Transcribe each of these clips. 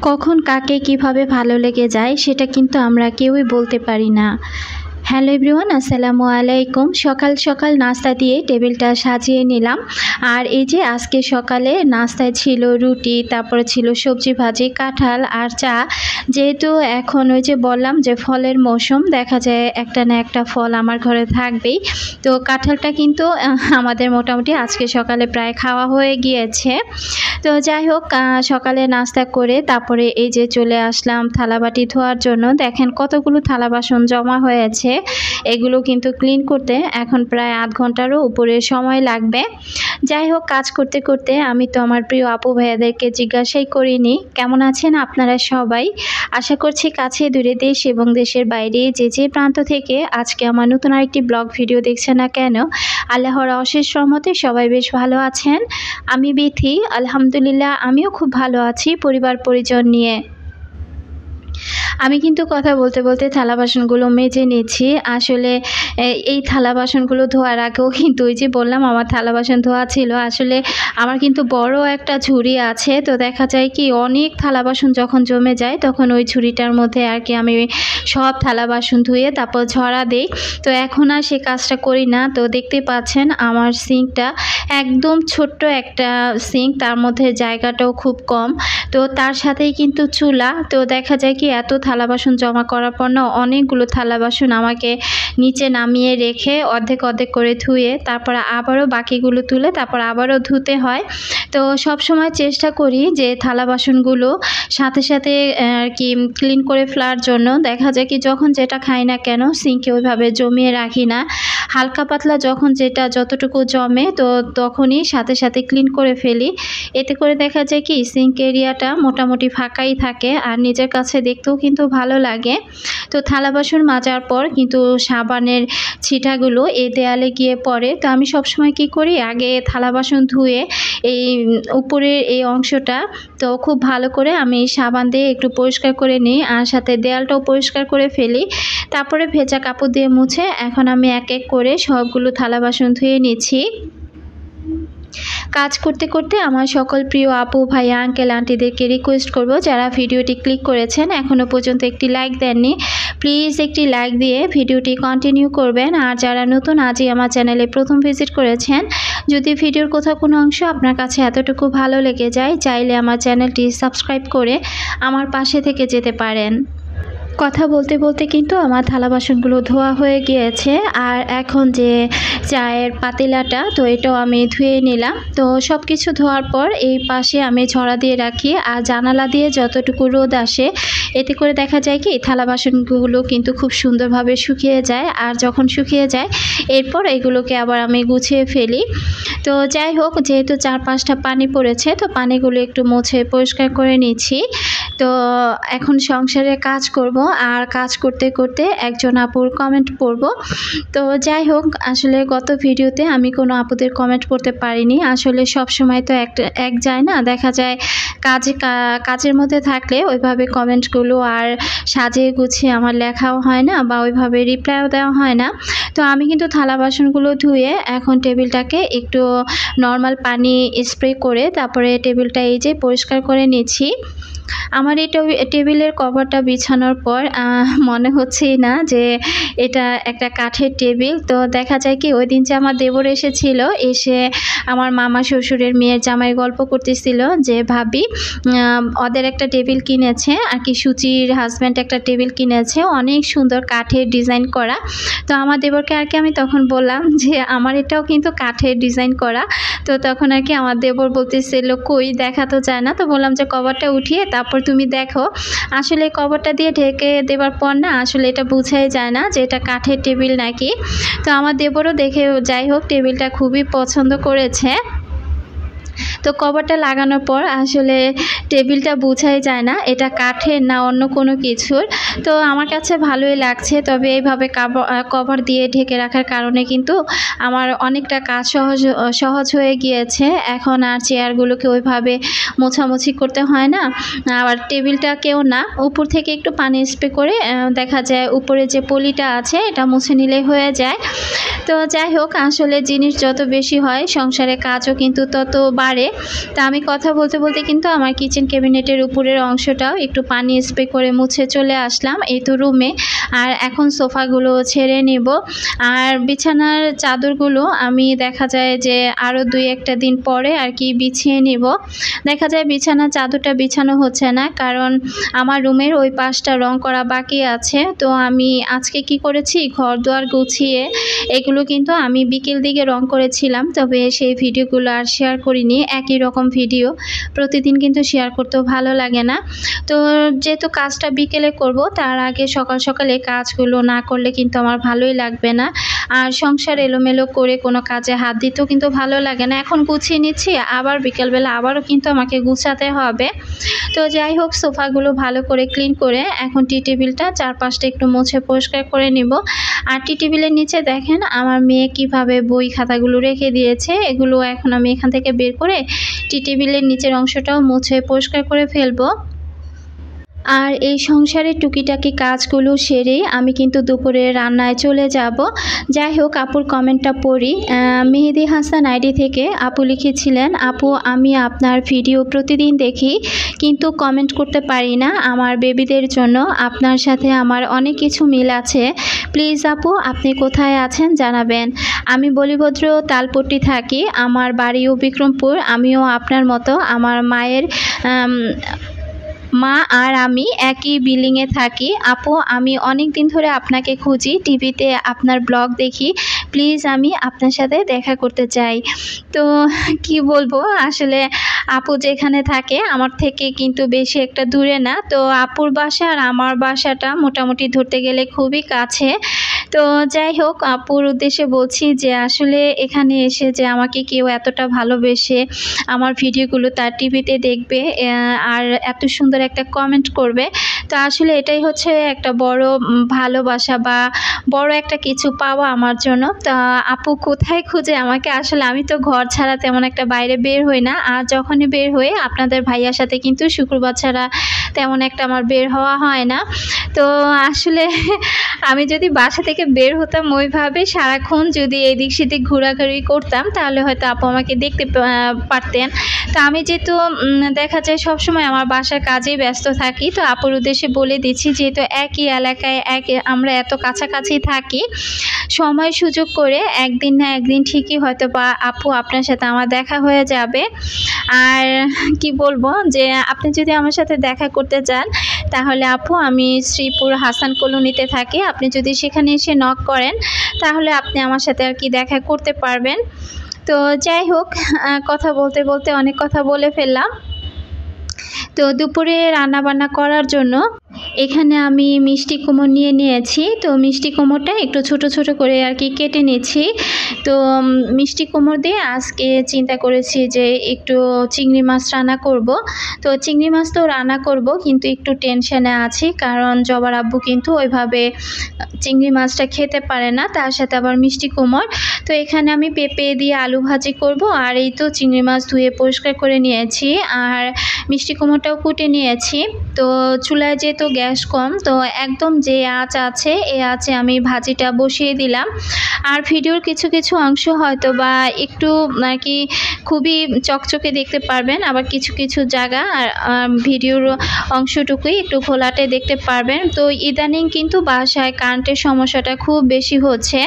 কখন কাকে কিভাবে ভালো লেগে যায় সেটা কিন্তু আমরা কেউই বলতে পারি না। হ্যালো এভরিওয়ান, আসসালামু আলাইকুম। সকাল সকাল নাস্তা দিয়ে টেবিলটা সাজিয়ে নিলাম। আর এই যে আজকে সকালে নাস্তায় ছিল রুটি, তারপরে ছিল সবজি ভাজি, কাঁঠাল আর চা। যেহেতু এখন ওই যে বললাম যে ফলের মৌসুম, দেখা যায় একটা না একটা ফল আমার ঘরে থাকবেই। তো কাঁঠালটা কিন্তু আমাদের মোটামুটি আজকে সকালে প্রায় খাওয়া হয়ে গিয়েছে। তো যাই হোক, সকালে নাস্তা করে তারপরে এই যে চলে আসলাম থালাবাটি ধোয়ার জন্য। দেখেন কতগুলো থালা বাসন জমা হয়েছে। এগুলো কিন্তু ক্লিন করতে এখন প্রায় আধ ঘন্টারও উপরে সময় লাগবে। যাই হোক, কাজ করতে করতে আমি তো আমার প্রিয় আপু ভাইয়াদেরকে জিজ্ঞাসাই করিনি কেমন আছেন আপনারা সবাই। আশা করছি কাছে দূরে, দেশ এবং দেশের বাইরে যে যে প্রান্ত থেকে আজকে আমার নতুন আরেকটি ব্লগ ভিডিও দেখছে না কেন, আল্লাহর অশেষ রহমতে সবাই বেশ ভালো আছেন। আমি বিথি, আলহামদুলিল্লাহ আমিও খুব ভালো আছি পরিবার পরিজন নিয়ে। আমি কিন্তু কথা বলতে বলতে থালা বাসনগুলো মেজে নিচ্ছি। আসলে এই থালা বাসনগুলো ধোয়ার আগেও কিন্তু ওই যে বললাম আমার থালা বাসন ধোয়া ছিল। আসলে আমার কিন্তু বড় একটা ঝুড়ি আছে, তো দেখা যায় কি অনেক থালা বাসন যখন জমে যায় তখন ওই ঝুড়িটার মধ্যে আর কি আমি সব থালা বাসন ধুয়ে তারপর ঝরা দিই। তো এখন আর সে কাজটা করি না। তো দেখতে পাচ্ছেন আমার সিঙ্কটা একদম ছোট্ট একটা সিঙ্ক, তার মধ্যে জায়গাটাও খুব কম। তো তার সাথেই কিন্তু চুলা। তো দেখা যায় কি এত থালা বাসন জমা করার পর না অনেকগুলো থালা বাসন আমাকে নিচে নামিয়ে রেখে অর্ধেক অর্ধেক করে ধুয়ে তারপর আবারও বাকিগুলো তুলে তারপর আবারও ধুতে হয়। তো সব সময় চেষ্টা করি যে থালা বাসনগুলো সাথে সাথে আর কি ক্লিন করে ফেলার জন্য। দেখা যায় কি যখন যেটা খাই না কেন সিঙ্কে ওইভাবে জমিয়ে রাখি না, হালকা পাতলা যখন যেটা যতটুকু জমে তো তখনই সাথে সাথে ক্লিন করে ফেলি। এতে করে দেখা যায় কি সিঙ্ক এরিয়াটা মোটামুটি ফাঁকাই থাকে আর নিজের কাছে দেখতেও কিন্তু ভালো লাগে। তো থালা বাসন মাজার পর কিন্তু সাবানের ছিটাগুলো এই দেয়ালে গিয়ে পড়ে। তো আমি সবসময় কি করি, আগে থালা বাসন ধুয়ে এই উপরের এই অংশটা তো খুব ভালো করে আমি সাবান দিয়ে একটু পরিষ্কার করে নিই আর সাথে দেয়ালটাও পরিষ্কার করে ফেলি। তারপরে ভেজা কাপড় দিয়ে মুছে এখন আমি এক এক করে সবগুলো থালা বাসন ধুয়ে নিচ্ছি। কাজ করতে করতে আমার সকল প্রিয় আপু ভাইয়া আঙ্কেল আন্টিদেরকে রিকোয়েস্ট করব, যারা ভিডিওটি ক্লিক করেছেন এখনও পর্যন্ত একটি লাইক দেননি, প্লিজ একটি লাইক দিয়ে ভিডিওটি কন্টিনিউ করবেন। আর যারা নতুন আজই আমার চ্যানেলে প্রথম ভিজিট করেছেন, যদি ভিডিওর কোথাও কোনো অংশ আপনার কাছে এতটুকু ভালো লেগে যায়, চাইলে আমার চ্যানেলটি সাবস্ক্রাইব করে আমার পাশে থেকে যেতে পারেন। কথা বলতে বলতে কিন্তু আমার থালা বাসনগুলো ধোয়া হয়ে গিয়েছে। আর এখন যে চায়ের পাতিলাটা তো এটাও আমি ধুয়ে নিলাম। তো সব কিছু ধোয়ার পর এই পাশে আমি ঝরা দিয়ে রাখি আর জানালা দিয়ে যতটুকু রোদ আসে এতে করে দেখা যায় কি থালা বাসনগুলো কিন্তু খুব সুন্দরভাবে শুকিয়ে যায়। আর যখন শুকিয়ে যায় এরপর এগুলোকে আবার আমি গুছিয়ে ফেলি। তো যাই হোক, যেহেতু 4-5টা পানি পড়েছে তো পানিগুলো একটু মুছে পরিষ্কার করে নিচ্ছি। তো এখন সংসারে কাজ করব আর কাজ করতে করতে একজন আপুর কমেন্ট পড়ব। তো যাই হোক, আসলে গত ভিডিওতে আমি কোনো আপুদের কমেন্ট পড়তে পারিনি। আসলে সব সময় তো এক যায় না, দেখা যায় কাজের মধ্যে থাকলে ওইভাবে কমেন্টগুলো আর সাজিয়ে গুছিয়ে আমার লেখাও হয় না বা ওইভাবে রিপ্লাইও দেওয়া হয় না। তো আমি কিন্তু থালা বাসনগুলো ধুয়ে এখন টেবিলটাকে একটু নর্মাল পানি স্প্রে করে তারপরে টেবিলটা এই যে পরিষ্কার করে নিচ্ছি। আমার এই টেবিলের কভারটা বিছানোর পর মনে হচ্ছেই না যে এটা একটা কাঠের টেবিল। তো দেখা যায় কি ওই দিন যে আমার দেবর এসেছিল, এসে আমার মামা শ্বশুরের মেয়ের জামাই গল্প করতেছিল যে ভাবি ওদের একটা টেবিল কিনেছে আর কি, সুচির হাজব্যান্ড একটা টেবিল কিনেছে অনেক সুন্দর কাঠের ডিজাইন করা। তো আমার দেবরকে আর কি আমি তখন বললাম যে আমার এটাও কিন্তু কাঠের ডিজাইন করা। তো তখন আর কি আমার দেবর বলতেছিল কই দেখা তো যায় না। তো বললাম যে কভারটা উঠিয়ে তারপর তুমি দেখো। আসলে কভারটা দিয়ে ঢেকে দেওয়ার পর না আসলে এটা বোঝাই যায় না যে এটা কাঠের টেবিল নাকি। তো আমার দেবরও দেখে যাই হোক টেবিলটা খুবই পছন্দ করেছে। তো কভারটা লাগানোর পর আসলে টেবিলটা বোঝাই যায় না এটা কাঠের না অন্য কোনো কিছুর। তো আমার কাছে ভালোই লাগছে। তবে এইভাবে কভার দিয়ে ঢেকে রাখার কারণে কিন্তু আমার অনেকটা কাজ সহজ হয়ে গিয়েছে। এখন আর চেয়ারগুলোকে ওইভাবে মোছামুছি করতে হয় না। আবার টেবিলটাকেও না উপর থেকে একটু পানি স্প্রে করে দেখা যায় উপরে যে পলিটা আছে এটা মুছে নিলে হয়ে যায়। তো যাই হোক, আসলে জিনিস যত বেশি হয় সংসারে কাজও কিন্তু তত বাড়ে। তা আমি কথা বলতে বলতে কিন্তু আমার কিচেন ক্যাবিনেটের উপরের অংশটাও একটু পানি স্প্রে করে মুছে চলে আসলাম এই তো রুমে। আর এখন সোফাগুলো ছেড়ে নেব, আর বিছানার চাদরগুলো আমি দেখা যায় যে আরও 2-1 দিন পরে আর কি বিছিয়ে নিব। দেখা যায় বিছানার চাদরটা বিছানো হচ্ছে না, কারণ আমার রুমের ওই পাশটা রং করা বাকি আছে। তো আমি আজকে কি করেছি, ঘর দুয়ার গুছিয়ে এগুলো কিন্তু আমি বিকেল দিকে রং করেছিলাম, তবে সেই ভিডিওগুলো আর শেয়ার করিনি। একই রকম ভিডিও প্রতিদিন কিন্তু শেয়ার করতেও ভালো লাগে না। তো যেহেতু কাজটা বিকেলে করব, তার আগে সকাল সকালে কাজগুলো না করলে কিন্তু আমার ভালোই লাগবে না। আর সংসার এলোমেলো করে কোনো কাজে হাত দিতেও কিন্তু ভালো লাগে না। এখন গুছিয়ে নিচ্ছি, আবার বিকেলবেলা আবারও কিন্তু আমাকে গুছাতে হবে। তো যাই হোক, সোফাগুলো ভালো করে ক্লিন করে এখন টি টেবিলটা চারপাশটা একটু মুছে পরিষ্কার করে নিব। আর টি টেবিলের নিচে দেখেন আমার মেয়ে কিভাবে বই খাতাগুলো রেখে দিয়েছে, এগুলো এখন আমি এখান থেকে বের করে টি টেবিলের নিচের অংশটাও মুছে পরিষ্কার করে ফেলবো। আর এই সংসারের টুকিটাকি কাজগুলো সেরে আমি কিন্তু দুপুরে রান্নায় চলে যাব। যাই হোক, আপুর কমেন্টটা পড়ি। মেহেদি হাসান আইডি থেকে আপু লিখেছিলেন, আপু আমি আপনার ভিডিও প্রতিদিন দেখি কিন্তু কমেন্ট করতে পারি না আমার বেবিদের জন্য। আপনার সাথে আমার অনেক কিছু মিল আছে, প্লিজ আপু আপনি কোথায় আছেন জানাবেন। আমি বলিভদ্র তালপট্টি থাকি, আমার বাড়িও বিক্রমপুর। আমিও আপনার মতো আমার মায়ের মা আর আমি একই বিল্ডিংয়ে থাকি। আপু আমি অনেক দিন ধরে আপনাকে খুঁজি, টিভিতে আপনার ব্লগ দেখি, প্লিজ আমি আপনার সাথে দেখা করতে চাই। তো কি বলবো, আসলে আপু যেখানে থাকে আমার থেকে কিন্তু বেশি একটা দূরে না। তো আপুর বাসা আর আমার বাসাটা মোটামুটি ধরতে গেলে খুবই কাছে। তো যাই হোক, আপুর উদ্দেশ্যে বলছি যে আসলে এখানে এসে যে আমাকে কেউ এতটা ভালোবেসে আমার ভিডিওগুলো তার টিভিতে দেখবে আর এত সুন্দর একটা কমেন্ট করবে, তো আসলে এটাই হচ্ছে একটা বড় ভালোবাসা বা বড় একটা কিছু পাওয়া আমার জন্য। তা আপু কোথায় খুঁজে আমাকে, আসলে আমি তো ঘর ছাড়া তেমন একটা বাইরে বের হই না। আর যখনই বের হই আপনাদের ভাইয়ার সাথে কিন্তু শুক্রবার ছাড়া তেমন একটা আমার বের হওয়া হয় না। তো আসলে আমি যদি বাসা থেকে বের হতাম ওইভাবে সারাক্ষণ যদি এদিক সেদিক ঘোরাঘুরি করতাম, তাহলে হয়তো আপু আমাকে দেখতে পারতেন। তো আমি যেহেতু দেখা যায় সবসময় আমার বাসার কাজেই ব্যস্ত থাকি, তো আপুর উদ্দেশ্যে বলে দিচ্ছি, যেহেতু একই এলাকায় আমরা এত কাছাকাছি থাকি, সময় সুযোগ করে একদিন না একদিন ঠিকই হয়তো বা আপু আপনার সাথে আমার দেখা হয়ে যাবে। আর কি বলবো, যে আপনি যদি আমার সাথে দেখা করতে চান তাহলে আপু আমি শ্রীপুর হাসান কলোনিতে থাকি, আপনি যদি সেখানে এসে নক করেন তাহলে আপনি আমার সাথে আর কি দেখা করতে পারবেন। তো যাই হোক, কথা বলতে বলতে অনেক কথা বলে ফেললাম। তো দুপুরে রান্না বান্না করার জন্য এখানে আমি মিষ্টি কুমড় নিয়েছি। তো মিষ্টি কুমড়টা একটু ছোট ছোট করে আর কি কেটে নিচ্ছি। তো মিষ্টি কুমড় দিয়ে আজকে চিন্তা করেছি যে একটু চিংড়ি মাছ রান্না করব। তো চিংড়ি মাছ তো রান্না করব, কিন্তু একটু টেনশনে আছি, কারণ জবার আব্বু কিন্তু ওইভাবে চিংড়ি মাছটা খেতে পারে না, তার সাথে আবার মিষ্টি কুমড়। তো এখানে আমি পেঁপে দিয়ে আলু ভাজি করব। আর এই তো চিংড়ি মাছ ধুয়ে পরিষ্কার করে নিয়েছি, আর মিষ্টি কুমড়টাও কুটে নিয়েছি। তো চুলায় যেহেতু গ্যাস কম, তো একদম যে আঁচ আছে এই আঁচে আমি ভাজিটা বসিয়ে দিলাম। আর ভিডিওর কিছু কিছু অংশ হয়তো বা একটু আর কি খুবই চকচকে দেখতে পারবেন, আবার কিছু কিছু জায়গা আর ভিডিওর অংশটুকুই একটু ঘোলাটে দেখতে পারবেন। তো ইদানিং কিন্তু বাসায় কারেন্টের সমস্যাটা খুব বেশি হচ্ছে।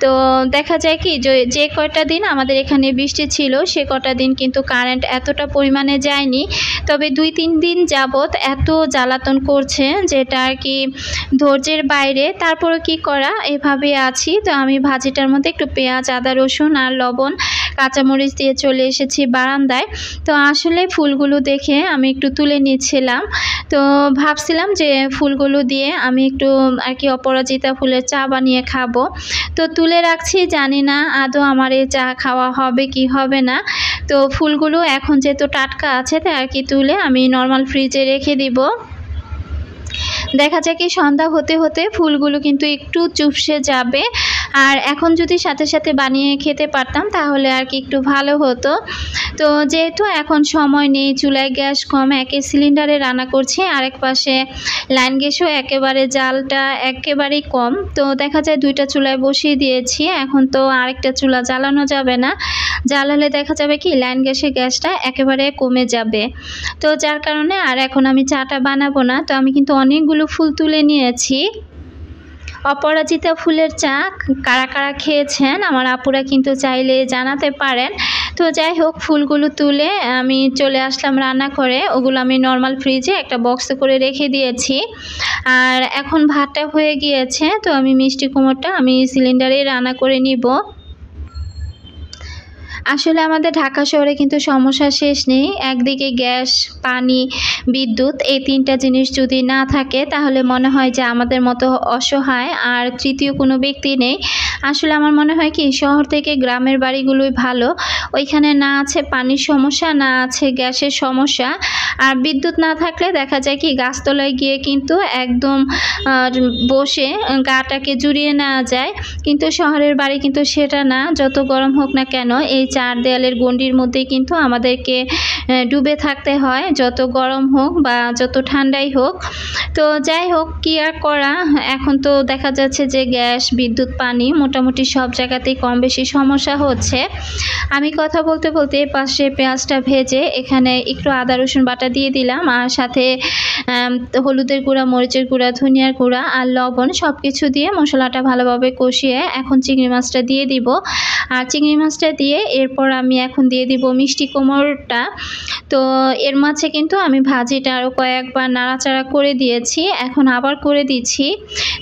তো দেখা যায় কি, যে কয়টা দিন আমাদের এখানে বৃষ্টি ছিল সে কটা দিন কিন্তু কারেন্ট এতটা পরিমাণে যায়নি, তবে 2-3 দিন যাবৎ এত জ্বালাতন করছে যেটা আর কি ধৈর্যের বাইরে। তারপরে কি করা, এভাবে আছি। তো আমি ভাজিটার মধ্যে একটু পেঁয়াজ, আদা, রসুন আর লবণ, কাঁচামরিচ দিয়ে চলে এসেছি বারান্দায়। তো আসলে ফুলগুলো দেখে আমি একটু তুলে নিচ্ছিলাম। তো ভাবছিলাম যে ফুলগুলো দিয়ে আমি একটু আর কি অপরাজিতা ফুলের চা বানিয়ে খাবো। তো তুলে রাখছি, জানি না আদৌ আমার এই চা খাওয়া হবে কি হবে না। তো ফুলগুলো এখন যেহেতু টাটকা আছে তাই আর কি তুলে আমি নর্মাল ফ্রিজে রেখে দিব। দেখা যায় কি সন্ধ্যা হতে হতে ফুলগুলো কিন্তু একটু চুপসে যাবে। আর এখন যদি সাথে সাথে বানিয়ে খেতে পারতাম তাহলে আর কি একটু ভালো হতো। তো যেহেতু এখন সময় নেই, চুলায় গ্যাস কম, একে সিলিন্ডারে রান্না করছি, আরেক পাশে লাইন গ্যাসও একেবারে জালটা একেবারেই কম। তো দেখা যায় দুইটা চুলায় বসিয়ে দিয়েছি, এখন তো আরেকটা চুলা জ্বালানো যাবে না, জ্বালালে দেখা যাবে কি লাইন গ্যাসের গ্যাসটা একেবারে কমে যাবে। তো যার কারণে আর এখন আমি চাটা বানাবো না। তো আমি কিন্তু অনেকগুলো ফুল তুলে নিয়েছি। অপরাজিতা ফুলের চা কারা কারা খেয়েছেন আমার আপুরা কিন্তু চাইলে জানাতে পারেন। তো যাই হোক, ফুলগুলো তুলে আমি চলে আসলাম রান্নাঘরে, ওগুলো আমি নর্মাল ফ্রিজে একটা বক্সে করে রেখে দিয়েছি। আর এখন ভাতটা হয়ে গিয়েছে, তো আমি মিষ্টি কুমড়োটা আমি সিলিন্ডারে রান্না করে নিব। আসলে আমাদের ঢাকা শহরে কিন্তু সমস্যা শেষ নেই। একদিকে গ্যাস, পানি, বিদ্যুৎ, এই তিনটা জিনিস যদি না থাকে তাহলে মনে হয় যে আমাদের মতো অসহায় আর তৃতীয় কোনো ব্যক্তি নেই। আসলে আমার মনে হয় কি শহর থেকে গ্রামের বাড়িগুলোই ভালো। ওইখানে না আছে পানির সমস্যা, না আছে গ্যাসের সমস্যা, আর বিদ্যুৎ না থাকলে দেখা যায় কি গাছতলায় গিয়ে কিন্তু একদম বসে গাটাকে জুড়িয়ে নেওয়া যায়। কিন্তু শহরের বাড়ি কিন্তু সেটা না, যত গরম হোক না কেন এই চার দেয়ালের গণ্ডির মধ্যেই কিন্তু আমাদেরকে ডুবে থাকতে হয়, যত গরম হোক বা যত ঠান্ডাই হোক। তো যাই হোক, কি আর করা, এখন তো দেখা যাচ্ছে যে গ্যাস, বিদ্যুৎ, পানি মোটামুটি সব জায়গাতেই কম বেশি সমস্যা হচ্ছে। আমি কথা বলতে বলতে পাশে পেঁয়াজটা ভেজে এখানে একটু আদা রসুন বাটা দিয়ে দিলাম, আর সাথে হলুদের গুঁড়া, মরিচের গুঁড়া, ধনিয়ার গুঁড়া আর লবণ সব কিছু দিয়ে মশলাটা ভালোভাবে কষিয়ে এখন চিংড়ি মাছটা দিয়ে দিব। আর চিংড়ি মাছটা দিয়ে এরপর আমি এখন দিয়ে দিব মিষ্টি কুমড়োটা। তো এর মাঝে কিন্তু আমি ভাজিটা আরও কয়েকবার নাড়াচাড়া করে দিয়েছি, এখন আবার করে দিচ্ছি।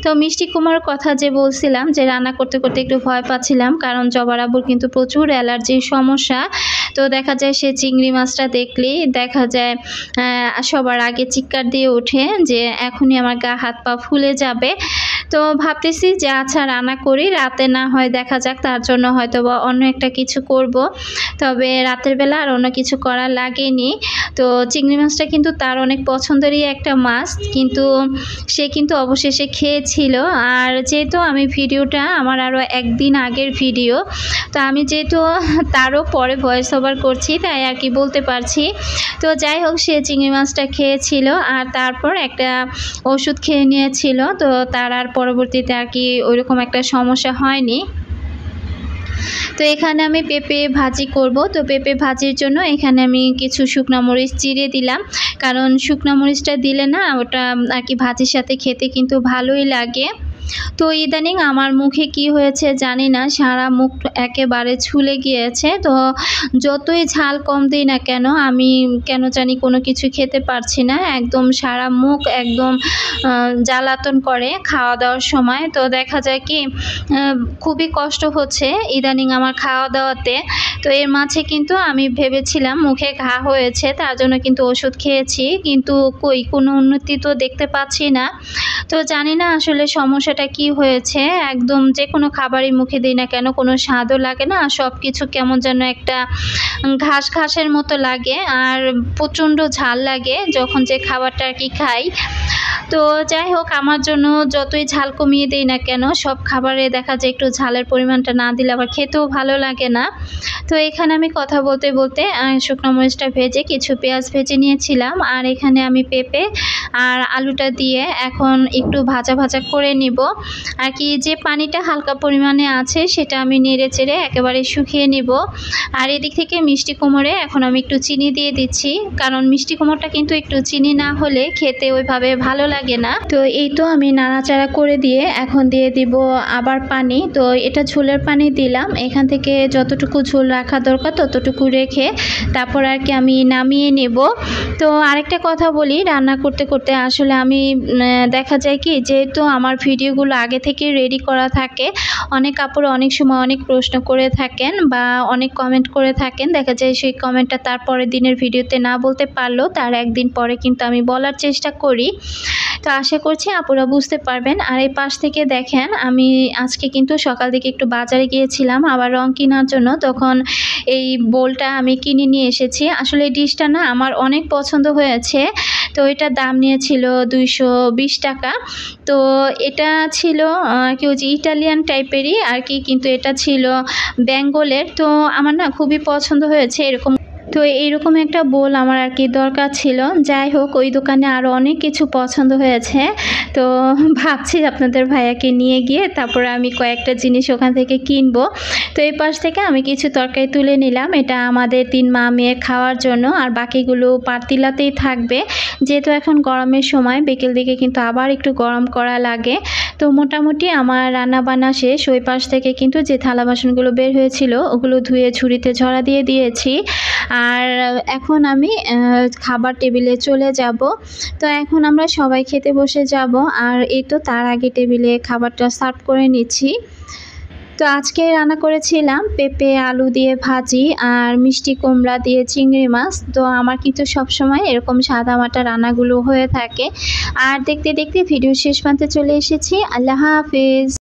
তো মিষ্টি কুমড়োর কথা যে বলছিলাম যে রান্না করতে করতে একটু ভয় পাচ্ছিলাম, কারণ জবার আব্বুর কিন্তু প্রচুর অ্যালার্জির সমস্যা। তো দেখা যায় সে চিংড়ি মাছটা দেখলেই দেখা যায় সবার আগে চিৎকার দিয়ে ওঠে যে এখনই আমার গা হাত পা ফুলে যাবে। তো ভাবতেছি যে আচ্ছা রান্না করি, রাতে না হয় দেখা যাক, তার জন্য হয়তো বা অন্য একটা কিছু করব। তবে রাতের বেলা আর অন্য কিছু করা লাগেনি। তো চিংড়ি মাছটা কিন্তু তার অনেক পছন্দেরই একটা মাছ, কিন্তু সে কিন্তু অবশেষে খেয়েছিল। আর যেহেতু আমি ভিডিওটা আমার আরও একদিন আগের ভিডিও, তো আমি যেহেতু তারও পরে ভয়েস ওভার করছি তাই আর কি বলতে পারছি। তো যাই হোক, সে চিংড়ি মাছটা খেয়েছিল আর তারপর একটা ওষুধ খেয়ে নিয়েছিল। তো তার আর পরবর্তীতে আর কি ওইরকম একটা সমস্যা হয়নি। তো এখানে আমি পেঁপে ভাজি করব। তো পেঁপে ভাজির জন্য এখানে আমি কিছু শুকনো মরিচ চিড়ে দিলাম, কারণ শুকনো মরিচটা দিলে না ওটা আর কি ভাজির সাথে খেতে কিন্তু ভালোই লাগে। তো ইদানিং আমার মুখে কি হয়েছে জানি না, সারা মুখ একেবারে ছুলে গিয়েছে। তো যতই ঝাল কম দিই না কেন আমি কেন জানি কোনো কিছু খেতে পারছি না, একদম সারা মুখ একদম জ্বালাতন করে খাওয়া দাওয়ার সময়। তো দেখা যায় কি খুবই কষ্ট হচ্ছে ইদানিং আমার খাওয়া দাওয়াতে। তো এর মাঝে কিন্তু আমি ভেবেছিলাম মুখে ঘা হয়েছে, তার জন্য কিন্তু ওষুধ খেয়েছি, কিন্তু কোনো উন্নতি তো দেখতে পাচ্ছি না। তো জানি না আসলে সমস্যাটা কি হয়েছে, একদম যে কোনো খাবারই মুখে দিই না কেন কোনো স্বাদও লাগে না, সব কিছু কেমন যেন একটা ঘাস ঘাসের মতো লাগে, আর প্রচণ্ড ঝাল লাগে যখন যে খাবারটা আর কি খাই। তো যাই হোক, আমার জন্য যতই ঝাল কমিয়ে দেই না কেন সব খাবারে দেখা যায় একটু ঝালের পরিমাণটা না দিলে আবার খেতেও ভালো লাগে না। তো এখানে আমি কথা বলতে বলতে শুকনো মরিচটা ভেজে কিছু পেঁয়াজ ভেজে নিয়েছিলাম, আর এখানে আমি পেঁপে আর আলুটা দিয়ে এখন একটু ভাজা ভাজা করে নিব। আর কি যে পানিটা হালকা পরিমাণে আছে সেটা আমি নেড়ে চেড়ে একেবারে শুকিয়ে নিব। আর এদিক থেকে মিষ্টি কুমড়ে এখন আমি একটু চিনি দিয়ে দিচ্ছি, কারণ মিষ্টি কুমড়োটা কিন্তু একটু চিনি না হলে খেতে ওইভাবে ভালো লাগে না। তো এই তো আমি নাড়াচাড়া করে দিয়ে এখন দিয়ে দিব আবার পানি। তো এটা ঝোলের পানি দিলাম, এখান থেকে যতটুকু ঝোল রাখা দরকার ততটুকু রেখে তারপর আর কি আমি নামিয়ে নেব। তো আরেকটা কথা বলি, রান্না করতে করতে আসলে আমি দেখা যায় কি যেহেতু আমার ভিডিওগুলো আগে থেকে রেডি করা থাকে, অনেক আপুরা অনেক সময় অনেক প্রশ্ন করে থাকেন বা অনেক কমেন্ট করে থাকেন, দেখা যায় সেই কমেন্টটা তার পরের দিনের ভিডিওতে না বলতে পারলেও তার একদিন পরে কিন্তু আমি বলার চেষ্টা করি। তো আশা করছি আপুরা বুঝতে পারবেন। আর এই পাশ থেকে দেখেন আমি আজকে কিন্তু সকাল দিকে একটু বাজারে গিয়েছিলাম আবার রং কেনার জন্য, তখন এই বোলটা আমি কিনে নিয়ে এসেছি। আসলে এই ডিশটা না আমার অনেক পছন্দ হয়েছে। তো এটার দাম নিয়েছিল 220 টাকা। তো এটা ছিল কি ওই যে ইটালিয়ান টাইপেরই আর কি, কিন্তু এটা ছিল বেঙ্গলের। তো আমার না খুবই পছন্দ হয়েছে এরকম। তো এইরকম একটা বোল আমার আর কি দরকার ছিল। যাই হোক, ওই দোকানে আরও অনেক কিছু পছন্দ হয়েছে। তো ভাবছি আপনাদের ভাইয়াকে নিয়ে গিয়ে তারপরে আমি কয়েকটা জিনিস ওখান থেকে কিনবো। তো এই পাশ থেকে আমি কিছু তরকারি তুলে নিলাম, এটা আমাদের 3 মা মেয়ে খাওয়ার জন্য, আর বাকিগুলো পাতিলাতেই থাকবে। যেহেতু এখন গরমের সময়, বিকেল দিকে কিন্তু আবার একটু গরম করা লাগে। তো মোটামুটি আমার রান্না বান্না শেষ। ওই পাশ থেকে কিন্তু যে থালা বাসনগুলো বের হয়েছিল ওগুলো ধুয়ে ঝুড়িতে ঝরা দিয়ে দিয়েছি। আর এখন আমি খাবার টেবিলে চলে যাব। তো এখন আমরা সবাই খেতে বসে যাব, আর এই তো তার আগে টেবিলে খাবারটা সার্ভ করে নিচ্ছি। তো আজকে রান্না করেছিলাম পেঁপে আলু দিয়ে ভাজি আর মিষ্টি কুমড়া দিয়ে চিংড়ি মাছ। তো আমার কিন্তু সবসময় এরকম সাদামাটা রান্নাগুলো হয়ে থাকে। আর দেখতে দেখতে ভিডিও শেষ প্রান্তে চলে এসেছি। আল্লাহ হাফেজ।